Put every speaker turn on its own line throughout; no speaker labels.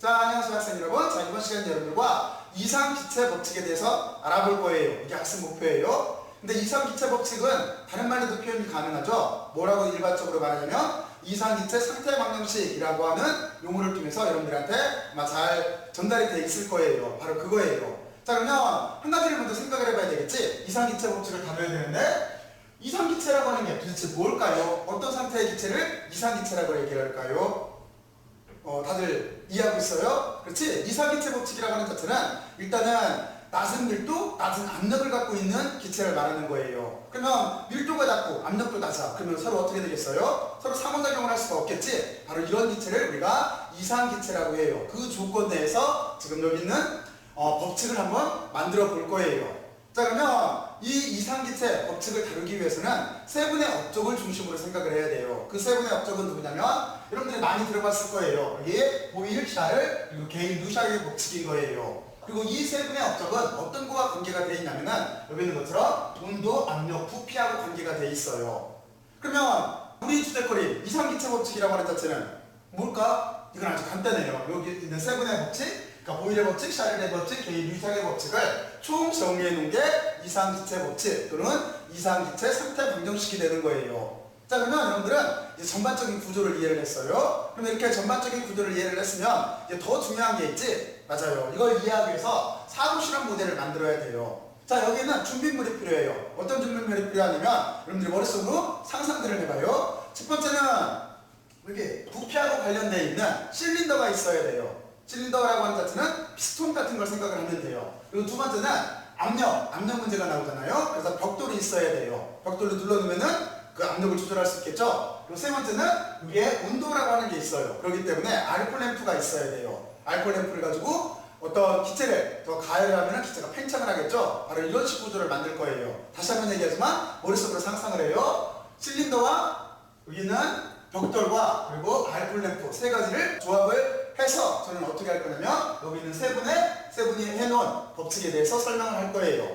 자, 안녕하세요 학생 여러분. 자, 이번 시간 여러분들과 이상기체 법칙에 대해서 알아볼 거예요. 이게 학습 목표예요. 근데 이상기체 법칙은 다른 말로도 표현이 가능하죠. 뭐라고 일반적으로 말하냐면 이상기체 상태 방정식이라고 하는 용어를 통해서 여러분들한테 아마 잘 전달이 돼 있을 거예요. 바로 그거예요. 자, 그러면 한 가지를 먼저 생각을 해봐야 되겠지. 이상기체 법칙을 다뤄야 되는데 이상기체라고 하는 게 도대체 뭘까요? 어떤 상태의 기체를 이상기체라고 얘기할까요? 다들 이해하고 있어요? 그렇지? 이상기체 법칙이라고 하는 자체는 일단은 낮은 밀도, 낮은 압력을 갖고 있는 기체를 말하는 거예요. 그러면 밀도가 낮고 압력도 낮아. 그러면 서로 어떻게 되겠어요? 서로 상호작용을 할 수가 없겠지? 바로 이런 기체를 우리가 이상기체라고 해요. 그 조건 내에서 지금 여기 있는 법칙을 한번 만들어 볼 거예요. 자, 그러면 이 이상기체 법칙을 다루기 위해서는 세 분의 업적을 중심으로 생각을 해야 돼요. 그 세 분의 업적은 누구냐면 여러분들이 많이 들어봤을 거예요. 여기 보일, 샤를, 그리고 게일, 루샤의 법칙인 거예요. 그리고 이 세 분의 업적은 어떤 거와 관계가 되어 있냐면은 여기 있는 것처럼 온도, 압력, 부피하고 관계가 되어 있어요. 그러면 우리 주제거리 이상기체 법칙이라고 하는 자체는 뭘까? 이건 아주 간단해요. 여기 있는 세 분의 법칙, 그러니까 보일의 법칙, 샤를의 법칙, 게일, 루샤의 법칙을 총 정리해 놓은 게 이상기체 법칙 또는 이상기체 상태 방정식이 되는 거예요. 자, 그러면 여러분들은 이제 전반적인 구조를 이해를 했어요. 그러면 이렇게 전반적인 구조를 이해를 했으면 이제 더 중요한 게 있지? 맞아요. 이걸 이해하기 위해서 사고 실험 모델을 만들어야 돼요. 자, 여기는 준비물이 필요해요. 어떤 준비물이 필요하냐면 여러분들이 머릿속으로 상상들을 해봐요. 첫 번째는 여기 부피하고 관련되어 있는 실린더가 있어야 돼요. 실린더라고 하는 자체는 피스톤 같은 걸 생각을 하면 돼요. 그리고 두 번째는 압력 문제가 나오잖아요. 그래서 벽돌이 있어야 돼요. 벽돌로 눌러놓으면은 그 압력을 조절할 수 있겠죠. 그리고 세 번째는 여기에 온도라고 하는 게 있어요. 그렇기 때문에 알코올 램프가 있어야 돼요. 알코올 램프를 가지고 어떤 기체를 더 가열을 하면 기체가 팽창을 하겠죠. 바로 이런 식 구조를 만들 거예요. 다시 한번 얘기하지만 머릿속으로 상상을 해요. 실린더와 여기는 벽돌과 그리고 알코올 램프 세 가지를 조합을 해서 저는 어떻게 할 거냐면 여기 있는 세 분이 해놓은 법칙에 대해서 설명을 할 거예요.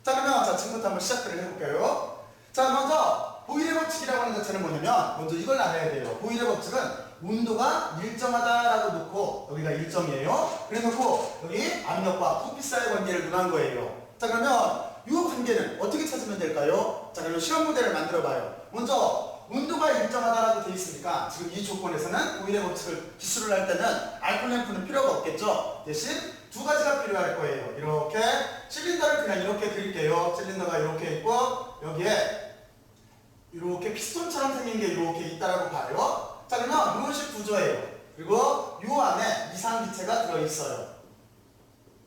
자, 그러면 지금부터 한번 시작을 해볼게요. 자, 먼저 보일의 법칙이라고 하는 자체는 뭐냐면 먼저 이걸 알아야 돼요. 보일의 법칙은 온도가 일정하다라고 놓고 여기가 일정이에요. 그래 놓고 여기 압력과 부피 사이의 관계를 논한 거예요. 자, 그러면 이 관계는 어떻게 찾으면 될까요? 자, 그러면 실험 모델을 만들어 봐요. 먼저 온도가 일정하다라고 되어 있으니까 지금 이 조건에서는 보일의 법칙을 기술을 할 때는 알코올 램프는 필요가 없겠죠. 대신 두 가지가 필요할 거예요. 이렇게 실린더를 그냥 이렇게 그릴게요. 실린더가 이렇게 있고 여기에 이렇게 피스톤처럼 생긴 게 이렇게 있다라고 봐요. 자, 그러면 이런 식 구조예요. 그리고 이 안에 이상기체가 들어있어요.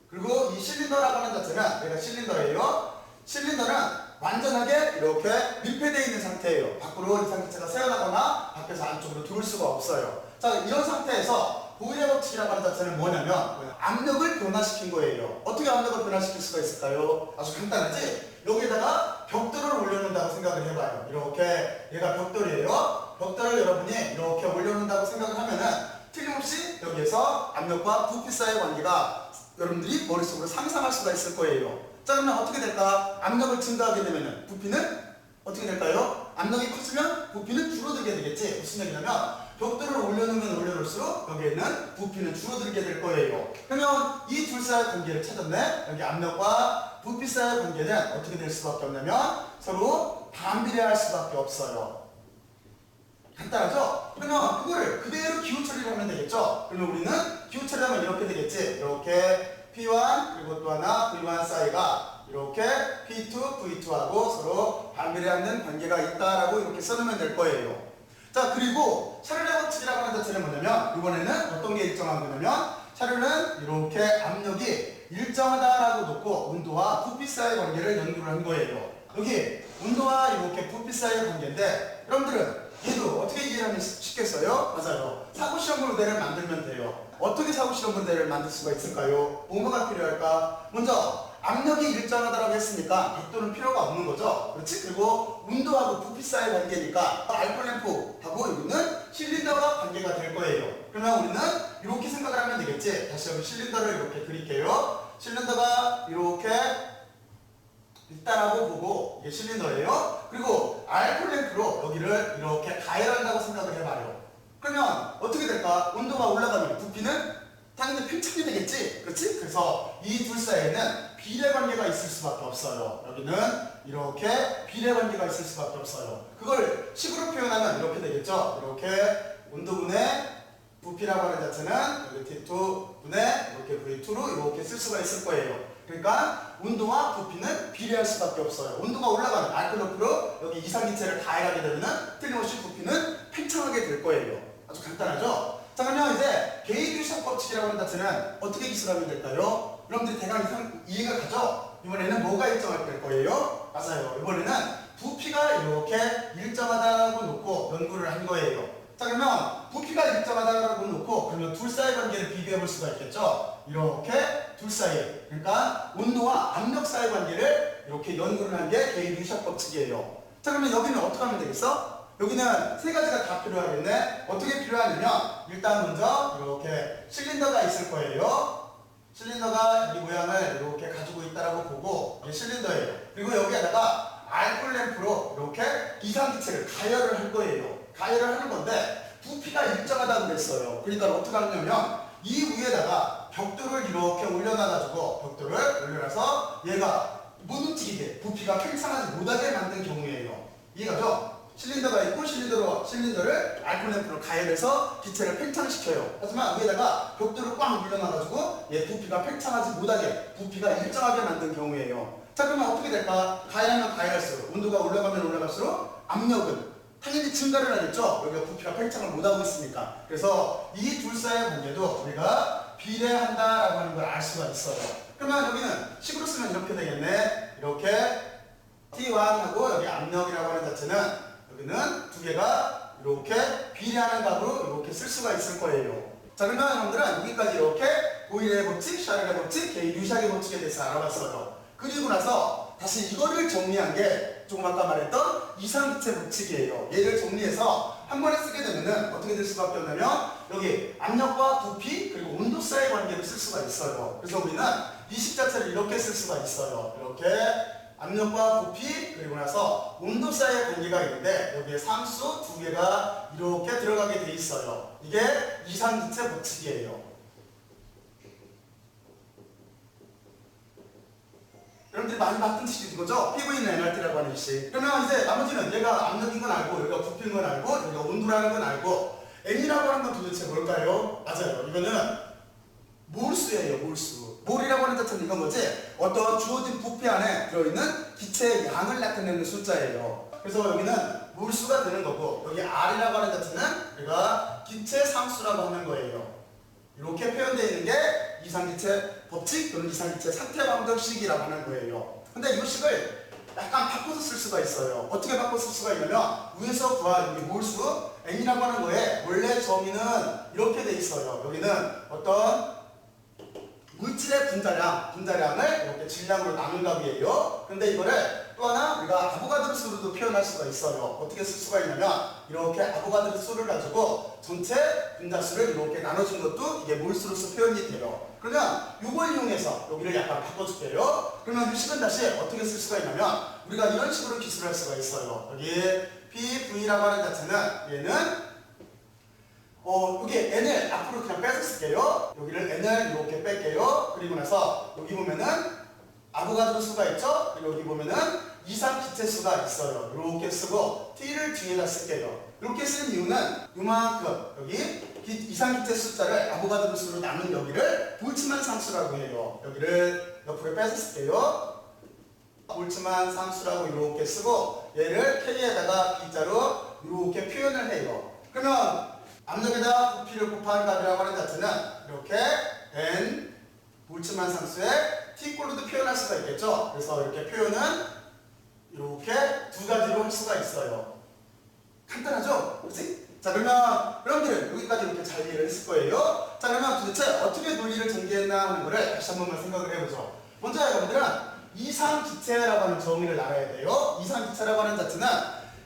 그리고 이 실린더라고 하는 자체는 내가 실린더예요. 실린더는 완전하게 이렇게 밀폐되어 있는 상태예요. 밖으로 이상기체가 새어나거나 밖에서 안쪽으로 들어올 수가 없어요. 자, 이런 상태에서 보일의 법칙이라고 하는 자체는 뭐냐면 압력을 변화시킨 거예요. 어떻게 압력을 변화시킬 수가 있을까요? 아주 간단하지? 여기에다가 벽돌을 올려놓는다고 생각을 해봐요. 이렇게 얘가 벽돌이에요. 벽돌을 여러분이 이렇게 올려놓는다고 생각을 하면은 틀림없이 여기에서 압력과 부피 사이의 관계가 여러분들이 머릿속으로 상상할 수가 있을 거예요. 자, 그러면 어떻게 될까? 압력을 증가하게 되면은 부피는 어떻게 될까요? 압력이 커지면 부피는 줄어들게 되겠지. 무슨 얘기냐면 벽돌을 올려놓으면 올려놓을수록 여기에 있는 부피는 줄어들게 될 거예요. 그러면 이 둘 사이의 관계를 찾았네. 여기 압력과 부피 사이의 관계는 어떻게 될 수밖에 없냐면 서로 반비례할 수밖에 없어요. 간단하죠? 그러면 그거를 그대로 기호 처리를 하면 되겠죠? 그러면 우리는 기호 처리하면 이렇게 되겠지? 이렇게 P1 그리고 또 하나 V1 사이가 이렇게 P2, V2하고 서로 반비례하는 관계가 있다라고 이렇게 써놓으면 될 거예요. 자, 그리고 샤를의 법칙이라고 하는 자체는 뭐냐면 이번에는 어떤 게 일정한 거냐면 샤를은 이렇게 압력이 일정하다라고 놓고 온도와 부피 사이의 관계를 연구를 한 거예요. 여기 온도와 이렇게 부피 사이의 관계인데 여러분들은 얘도 어떻게 이해하면 쉽겠어요? 맞아요. 사고실험 모델을 만들면 돼요. 어떻게 사고실험 모델을 만들 수가 있을까요? 뭐가 필요할까? 먼저 압력이 일정하다고 했으니까 벽돌은 필요가 없는 거죠. 그렇지? 그리고 온도하고 부피 사이의 관계니까 알코올 램프하고 여기는 실린더가 관계가 될 거예요. 그러면 우리는 이렇게 생각을 하면 되겠지? 다시 여기 실린더를 이렇게 그릴게요. 실린더가 이렇게 있다라고 보고 이게 실린더예요. 그리고 알코올 램프로 여기를 이렇게 가열한다고 생각을 해봐요. 그러면 어떻게 될까? 온도가 올라가면 부피는 당연히 팽창이 되겠지. 그렇지? 그래서 이 둘 사이에는 비례관계가 있을 수밖에 없어요. 여기는 이렇게 비례관계가 있을 수밖에 없어요. 그걸 식으로 표현하면 이렇게 되겠죠. 이렇게 온도분의 부피라고 하는 자체는 여기 T2분의 이렇게 V2로 이렇게 쓸 수가 있을 거예요. 그러니까 온도와 부피는 비례할 수밖에 없어요. 온도가 올라가는 알콜로프로 여기 이상기체를 가해하게 되면 틀림없이 부피는 팽창하게 될 거예요. 아주 간단하죠? 자, 그러면 이제 게이류샷 법칙이라고 하는 자체는 어떻게 기술하면 될까요? 여러분들이 대강 이해가 가죠? 이번에는 뭐가 일정할 거예요? 맞아요. 이번에는 부피가 이렇게 일정하다고 놓고 연구를 한 거예요. 자, 그러면 부피가 일정하다고 놓고 그러면 둘 사이의 관계를 비교해 볼 수가 있겠죠? 이렇게 둘 사이, 그러니까 온도와 압력 사이의 관계를 이렇게 연구를 한 게 게이류샷 법칙이에요. 자, 그러면 여기는 어떻게 하면 되겠어? 여기는 세 가지가 다 필요하겠네. 어떻게 필요하냐면 일단 먼저 이렇게 실린더가 있을 거예요. 실린더가 이 모양을 이렇게 가지고 있다라고 보고 이게 실린더예요. 그리고 여기에다가 알콜 램프로 이렇게 이상기체를 가열을 할 거예요. 가열을 하는 건데 부피가 일정하다고 그랬어요. 그러니까 어떻게 하냐면 이 위에다가 벽돌을 이렇게 올려놔가지고 벽돌을 올려놔서 얘가 못 움직이게 부피가 팽창하지 못하게 만든 경우예요. 이해가죠? 실린더가 있고 실린더를 알콜 램프로 가열해서 기체를 팽창시켜요. 하지만 위에다가 벽돌을 꽉 눌러놔가지고 얘 부피가 팽창하지 못하게 부피가 일정하게 만든 경우예요. 자, 그러면 어떻게 될까? 가열하면 가열할수록 온도가 올라가면 올라갈수록 압력은 당연히 증가를 하겠죠. 여기가 부피가 팽창을 못하고 있으니까. 그래서 이 둘 사이의 관계도 우리가 비례한다라고 하는 걸 알 수가 있어요. 그러면 여기는 식으로 쓰면 이렇게 되겠네. 이렇게 T1하고 여기 압력이라고 하는 자체는 여기는 두 개가 이렇게 비례하는 값으로 이렇게 쓸 수가 있을 거예요. 자, 그러면 여러분들은 여기까지 이렇게 보일의 법칙, 샤를의 법칙, 게이-류샥의 법칙에 대해서 알아봤어요. 그리고 나서 다시 이거를 정리한 게 조금 아까 말했던 이상기체 법칙이에요. 얘를 정리해서 한 번에 쓰게 되면은 어떻게 될 수밖에 없냐면 여기 압력과 부피 그리고 온도 사이의 관계를 쓸 수가 있어요. 그래서 우리는 이 식 자체를 이렇게 쓸 수가 있어요. 이렇게 압력과 부피 그리고 나서 온도 사이의 관계가 있는데 여기에 상수 두 개가 이렇게 들어가게 돼 있어요. 이게 이상기체 법칙이에요. 여러분들이 많이 봤던 식인 거죠? PV는 NRT라고 하는 식. 그러면 이제 나머지는 얘가 압력인 건 알고 여기가 부피인 건 알고 여기가 온도라는 건 알고 N이라고 하는 건 도대체 뭘까요? 맞아요. 이거는 몰수예요. 몰수. 몰이라고 하는 자체는 이건 뭐지? 어떤 주어진 부피 안에 들어있는 기체의 양을 나타내는 숫자예요. 그래서 여기는 몰수가 되는 거고 여기 R이라고 하는 자체는 우리가 기체 상수라고 하는 거예요. 이렇게 표현되어 있는 게 이상기체 법칙 또는 이상기체 상태방정식이라고 하는 거예요. 근데 이 식을 약간 바꿔서 쓸 수가 있어요. 어떻게 바꿔 쓸 수가 있냐면 위에서 구한 이 몰수 N이라고 하는 거에 원래 정의는 이렇게 돼 있어요. 여기는 어떤 물질의 분자량을 이렇게 질량으로 나눈 값이에요. 근데 이거를 또 하나 우리가 아보가드로 수로도 표현할 수가 있어요. 어떻게 쓸 수가 있냐면 이렇게 아보가드로 수를 가지고 전체 분자수를 이렇게 나눠준 것도 이게 몰수로서 표현이 돼요. 그러면 이걸 이용해서 여기를 약간 바꿔줄게요. 그러면 이 식은 다시 어떻게 쓸 수가 있냐면 우리가 이런 식으로 기술할 수가 있어요. 여기 PV라고 하는 자체는 얘는 여기 n을 앞으로 그냥 빼서 쓸게요. 여기를 n을 이렇게 뺄게요. 그리고 나서 여기 보면은 아보가드로 수가 있죠? 그리고 여기 보면은 이상기체 수가 있어요. 이렇게 쓰고 t를 뒤에다 쓸게요. 이렇게 쓰는 이유는 이만큼 여기 이상기체 숫자를 아보가드로 수로 나눈 여기를 볼츠만 상수라고 해요. 여기를 옆으로 빼서 쓸게요. 볼츠만 상수라고 이렇게 쓰고 얘를 k에다가 b자로 이렇게 표현을 해요. 그러면 압력에다 부피를 곱한 값이라고 하는 자체는 이렇게 n 볼츠만 상수의 t꼴로도 표현할 수가 있겠죠. 그래서 이렇게 표현은 이렇게 두 가지로 할 수가 있어요. 간단하죠? 그렇지? 자, 그러면 여러분들은 여기까지 이렇게 잘 이해를 했을 거예요. 자, 그러면 도대체 어떻게 논리를 전개했나 하는 거를 다시 한 번만 생각을 해보죠. 먼저 여러분들은 이상기체라고 하는 정의를 알아야 돼요. 이상기체라고 하는 자체는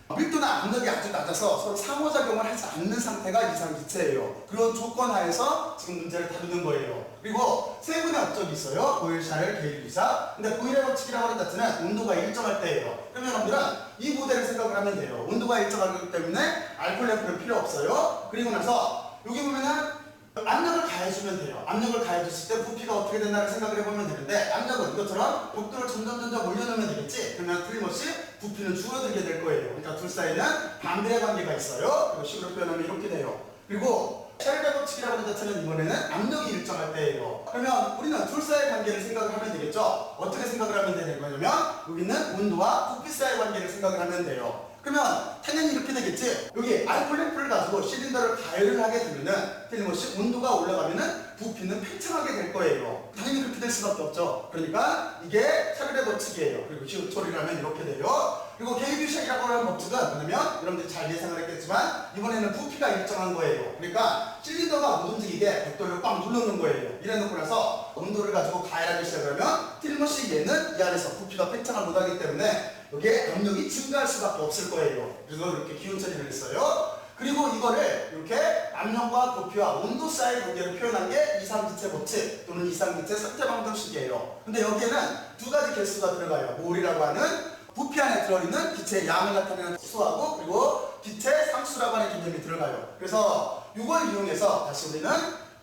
밀도나 압력이 아주 낮아서 서로 상호작용을 하지 않는 상태가 이상기체예요. 그런 조건 하에서 지금 문제를 다루는 거예요. 그리고 세 분의 업적이 있어요. 보일, 샤를, 게이-류샥. 근데 보일의 법칙이라고 하는 자체는 온도가 일정할 때예요. 그러면 여러분들은 이 모델을 생각을 하면 돼요. 온도가 일정하기 때문에 알콜 램프는 필요 없어요. 그리고 나서 여기 보면은 압력을 가해야 가해주면 돼요. 압력을 가해줬을 때 부피가 어떻게 된다는 생각을 해보면 되는데, 압력은 이것처럼 벽돌을 점점 올려놓으면 되겠지. 그러면 틀림없이 부피는 줄어들게 될 거예요. 그러니까 둘 사이는 반대의 관계가 있어요. 그리고 식으로 표현하면 이렇게 돼요. 그리고 샤를의 법칙이라고 하는 자체는 이번에는 압력이 일정할 때예요. 그러면 우리는 둘 사이의 관계를 생각을 하면 되겠죠. 어떻게 생각을 하면 되는 거냐면 여기는 온도와 부피 사이의 관계를 생각을 하면 돼요. 그러면 당연히 이렇게 되겠지. 여기 알콜레프를 가지고 실린더를 가열을 하게 되면은 틀림없이 온도가 올라가면은 부피는 팽창하게 될 거예요. 당연히 그렇게 될 수밖에 없죠. 그러니까 이게 샤를의 법칙이에요. 그리고 기호 처리를 하면 이렇게 돼요. 그리고 게이뷰샥이라고 하는 법칙은 뭐냐면 여러분들이 잘 예상을 했겠지만 이번에는 부피가 일정한 거예요. 그러니까 실린더가 못 움직이게 벽돌을 꽉 눌러놓은 거예요. 이래놓고 나서 온도를 가지고 가열하기 시작하면 틀림없이 얘는 이 안에서 부피가 팽창을 못하기 때문에 여기에 압력이 증가할 수밖에 없을 거예요. 그래서 이렇게 기온 처리를 했어요. 그리고 이거를 이렇게 압력과 부피와 온도 사이의 관계를 표현한 게 이상기체 법칙 또는 이상기체 상태방정식이에요. 근데 여기에는 두 가지 개수가 들어가요. 몰이라고 하는 부피 안에 들어있는 기체의 양을 나타내는 수하고 그리고 기체 상수라고 하는 개념이 들어가요. 그래서 이걸 이용해서 다시 우리는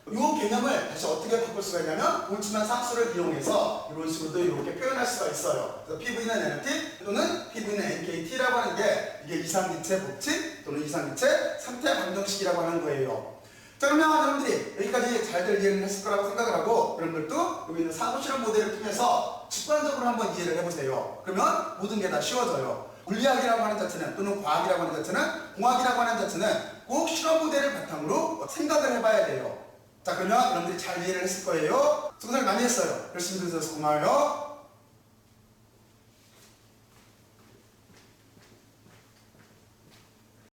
이 개념을 다시 어떻게 바꿀 수가 있냐면 볼츠만 상수를 이용해서 이런 식으로도 이렇게 표현할 수가 있어요. 그래서 PV는 NT 또는 PV는 NKT라고 하는 게 이게 이상기체 법칙 또는 이상기체 상태 방정식이라고 하는 거예요. 자, 그러면 여러분들이 여기까지 잘들 이해를 했을 거라고 생각을 하고 여러분들도 여기 있는 사고실험 모델을 통해서 직관적으로 한번 이해를 해보세요. 그러면 모든 게 다 쉬워져요. 물리학이라고 하는 자체는 또는 과학이라고 하는 자체는 공학이라고 하는 자체는 꼭 실험 모델을 바탕으로 생각을 해봐야 돼요. 자, 그러면 여러분들이 잘 이해를 했을 거예요. 수고들 많이 했어요. 열심히 들으셔서 고마워요.